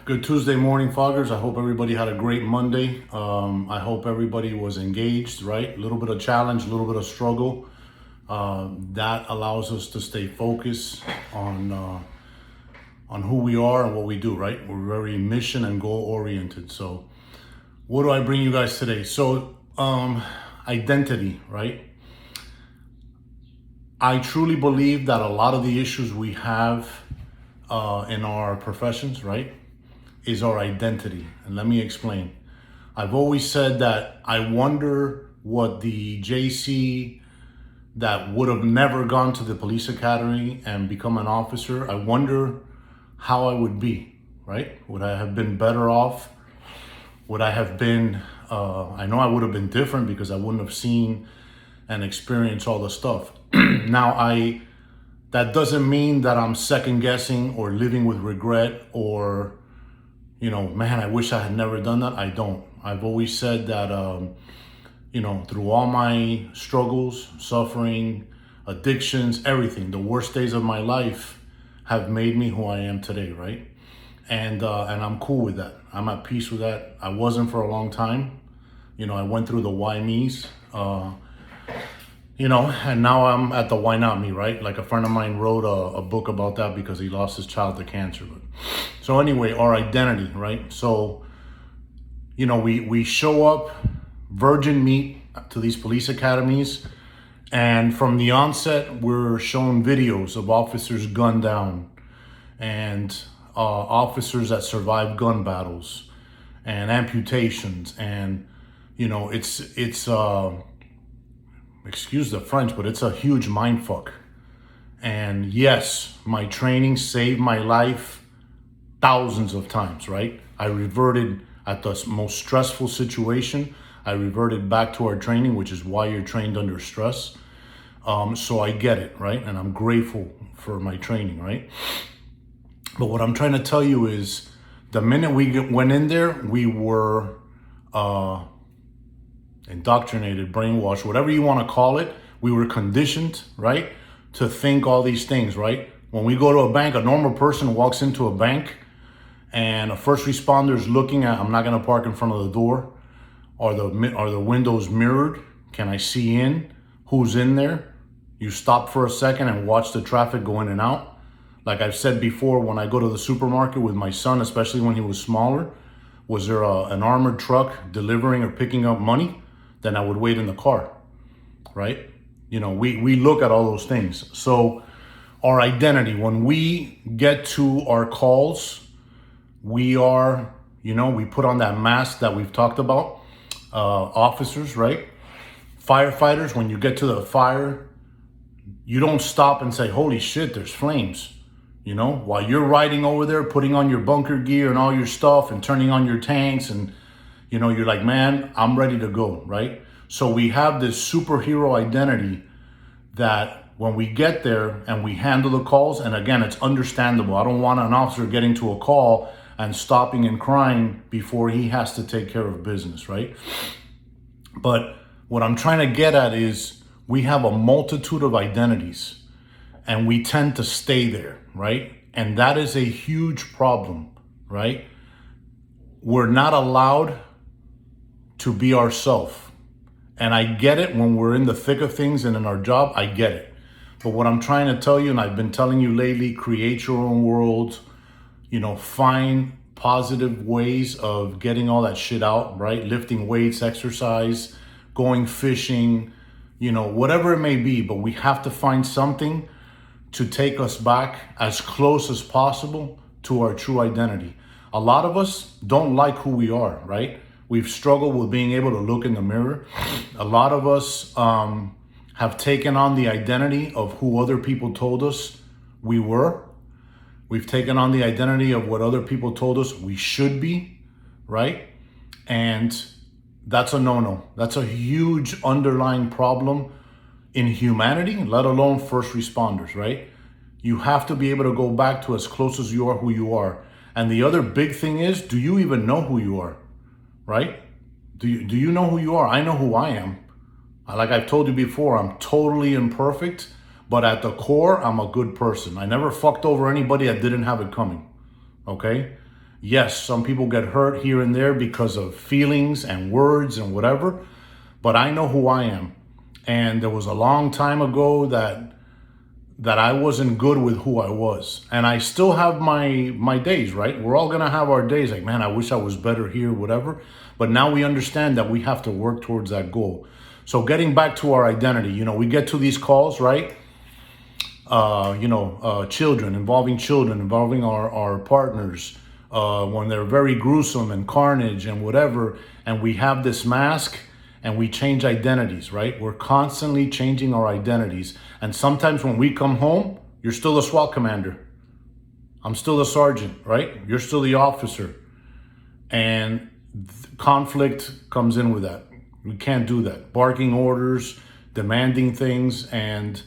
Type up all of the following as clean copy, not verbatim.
Good Tuesday morning, foggers. I hope everybody had a great Monday. I hope everybody was engaged, right? A little bit of challenge, a little bit of struggle. That allows us to stay focused on who we are and what we do, right? We're very mission and goal oriented. So what do I bring you guys today? So identity, right? I truly believe that a lot of the issues we have in our professions, right, is our identity. And let me explain. I've always said that I wonder what the JC that would have never gone to the police academy and become an officer, I wonder how I would be, right? Would I have been better off? Would I have been, I know I would have been different because I wouldn't have seen and experienced all the stuff. Now, that doesn't mean that I'm second guessing or living with regret or, man, I wish I had never done that. I don't. I've always said that, through all my struggles, suffering, addictions, everything, the worst days of my life have made me who I am today, right? And I'm cool with that. I'm at peace with that. I wasn't for a long time. I went through the why me's, and now I'm at the why not me, right? Like a friend of mine wrote a book about that because he lost his child to cancer. So anyway, our identity, right? So, we show up virgin meat to these police academies. And from the onset, we're shown videos of officers gunned down and officers that survived gun battles and amputations. And, it's excuse the French, but it's a huge mind fuck. And yes, my training saved my life thousands of times, right? I reverted at the most stressful situation. I reverted back to our training, which is why you're trained under stress. So I get it, right? And I'm grateful for my training, right? But what I'm trying to tell you is the minute we went in there, we were indoctrinated, brainwashed, whatever you want to call it. We were conditioned, right, to think all these things, right? When we go to a bank, a normal person walks into a bank and a first responder is looking at, I'm not going to park in front of the door. Are the windows mirrored? Can I see in? Who's in there? You stop for a second and watch the traffic go in and out. Like I've said before, when I go to the supermarket with my son, especially when he was smaller, was there an armored truck delivering or picking up money? Then I would wait in the car, right? We look at all those things. So our identity, when we get to our calls, we are, we put on that mask that we've talked about. Officers, right? Firefighters, when you get to the fire, you don't stop and say, holy shit, there's flames. While you're riding over there, putting on your bunker gear and all your stuff and turning on your tanks and, you're like, man, I'm ready to go, right? So we have this superhero identity that when we get there and we handle the calls, and again, it's understandable. I don't want an officer getting to a call and stopping and crying before he has to take care of business, right? But what I'm trying to get at is we have a multitude of identities and we tend to stay there, right? And that is a huge problem, right? We're not allowed to be ourselves. And I get it when we're in the thick of things and in our job, I get it. But what I'm trying to tell you, and I've been telling you lately, create your own world, find positive ways of getting all that shit out, right? Lifting weights, exercise, going fishing, whatever it may be. But we have to find something to take us back as close as possible to our true identity. A lot of us don't like who we are, right? We've struggled with being able to look in the mirror. A lot of us have taken on the identity of who other people told us we were. We've taken on the identity of what other people told us we should be, right? And that's a no-no. That's a huge underlying problem in humanity, let alone first responders, right? You have to be able to go back to as close as you are who you are. And the other big thing is, do you even know who you are, right? Do you know who you are? I know who I am. Like I've told you before, I'm totally imperfect, but at the core, I'm a good person. I never fucked over anybody that didn't have it coming, okay? Yes, some people get hurt here and there because of feelings and words and whatever, but I know who I am. And there was a long time ago that I wasn't good with who I was. And I still have my days, right? We're all gonna have our days like, man, I wish I was better here, whatever. But now we understand that we have to work towards that goal. So getting back to our identity, we get to these calls, right? Children, involving our partners, when they're very gruesome and carnage and whatever, and we have this mask and we change identities, right? We're constantly changing our identities. And sometimes when we come home, you're still the SWAT commander. I'm still the sergeant, right? You're still the officer. And conflict comes in with that. We can't do that. Barking orders, demanding things, and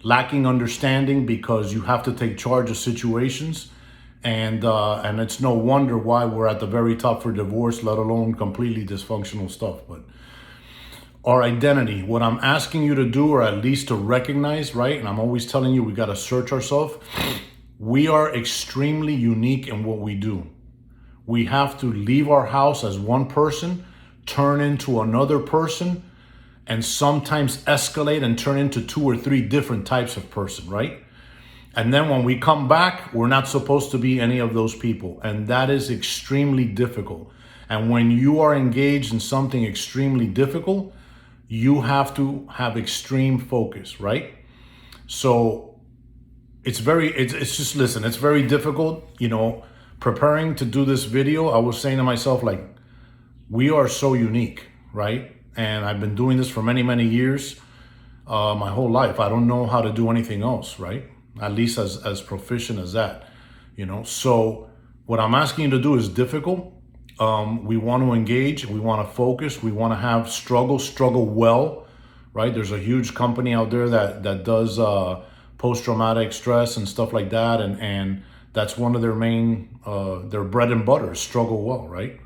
lacking understanding because you have to take charge of situations. And it's no wonder why we're at the very top for divorce, let alone completely dysfunctional stuff. But our identity, what I'm asking you to do, or at least to recognize, right? And I'm always telling you, we got to search ourselves. We are extremely unique in what we do. We have to leave our house as one person, turn into another person, and sometimes escalate and turn into 2 or 3 different types of person, right? And then when we come back, we're not supposed to be any of those people. And that is extremely difficult. And when you are engaged in something extremely difficult, you have to have extreme focus, right? So it's just, listen, it's very difficult, preparing to do this video. I was saying to myself, like, we are so unique, right? And I've been doing this for many, many years, my whole life. I don't know how to do anything else, right? At least as proficient as that, So what I'm asking you to do is difficult. We want to engage, we want to focus, we want to have struggle well, right? There's a huge company out there that does post-traumatic stress and stuff like that, and that's one of their main, their bread and butter, struggle well, right?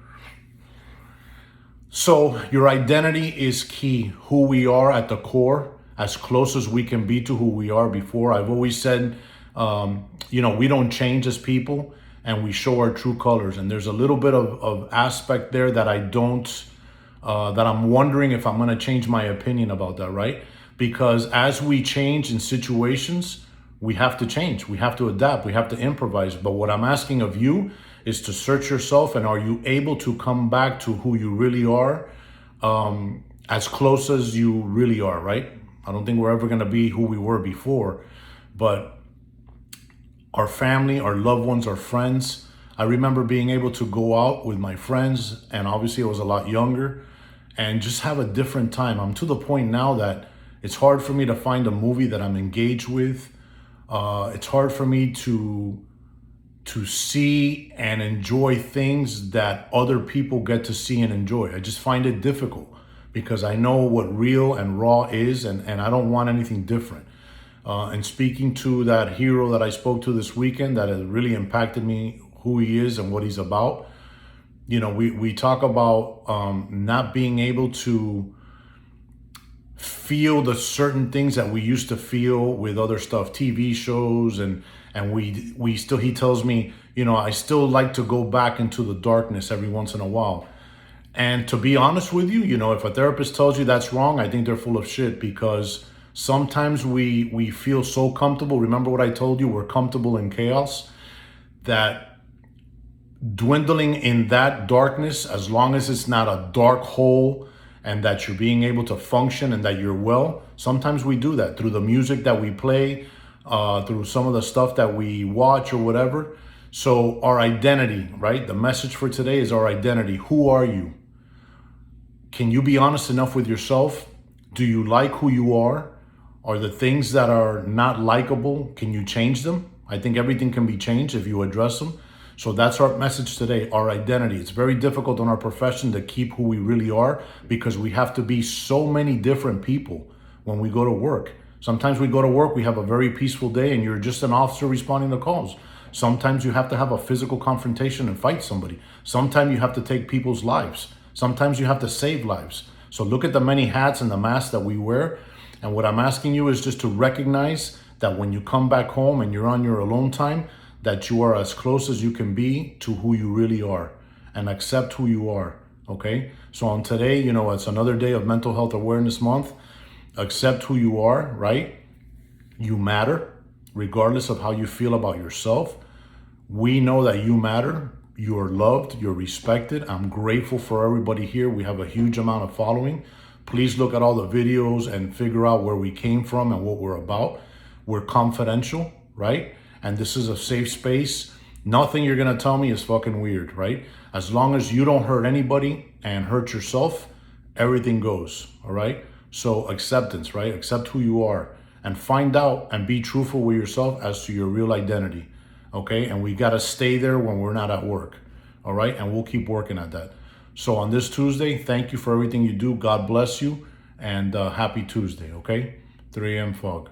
So your identity is key, who we are at the core, as close as we can be to who we are before. I've always said, we don't change as people, and we show our true colors. And there's a little bit of aspect there that that I'm wondering if I'm going to change my opinion about that, right? Because as we change in situations, we have to change, we have to adapt, we have to improvise. But what I'm asking of you is to search yourself, and are you able to come back to who you really are, as close as you really are, right? I don't think we're ever going to be who we were before, but our family, our loved ones, our friends. I remember being able to go out with my friends, and obviously I was a lot younger, and just have a different time. I'm to the point now that it's hard for me to find a movie that I'm engaged with. It's hard for me to see and enjoy things that other people get to see and enjoy. I just find it difficult because I know what real and raw is, and I don't want anything different. And speaking to that hero that I spoke to this weekend that has really impacted me, who he is and what he's about, we talk about not being able to feel the certain things that we used to feel with other stuff, TV shows, and we still, he tells me, I still like to go back into the darkness every once in a while. And to be honest with you, if a therapist tells you that's wrong, I think they're full of shit, because sometimes we feel so comfortable. Remember what I told you, we're comfortable in chaos, that dwindling in that darkness, as long as it's not a dark hole and that you're being able to function and that you're well, sometimes we do that through the music that we play, through some of the stuff that we watch or whatever. So our identity, right? The message for today is our identity. Who are you? Can you be honest enough with yourself? Do you like who you are? Are the things that are not likable, can you change them? I think everything can be changed if you address them. So that's our message today, our identity. It's very difficult in our profession to keep who we really are, because we have to be so many different people when we go to work. Sometimes we go to work, we have a very peaceful day, and you're just an officer responding to calls. Sometimes you have to have a physical confrontation and fight somebody. Sometimes you have to take people's lives. Sometimes you have to save lives. So look at the many hats and the masks that we wear. And what I'm asking you is just to recognize that when you come back home and you're on your alone time, that you are as close as you can be to who you really are, and accept who you are. Okay? So on today, it's another day of Mental Health Awareness Month. Accept who you are, right? You matter, regardless of how you feel about yourself. We know that you matter. You are loved. You're respected. I'm grateful for everybody here. We have a huge amount of following. Please look at all the videos and figure out where we came from and what we're about. We're confidential, right? And this is a safe space. Nothing you're going to tell me is fucking weird, right? As long as you don't hurt anybody and hurt yourself, everything goes, all right? So acceptance, right? Accept who you are and find out and be truthful with yourself as to your real identity, okay? And we got to stay there when we're not at work, all right? And we'll keep working at that. So on this Tuesday, thank you for everything you do. God bless you, and happy Tuesday, okay? 3 a.m. Fog.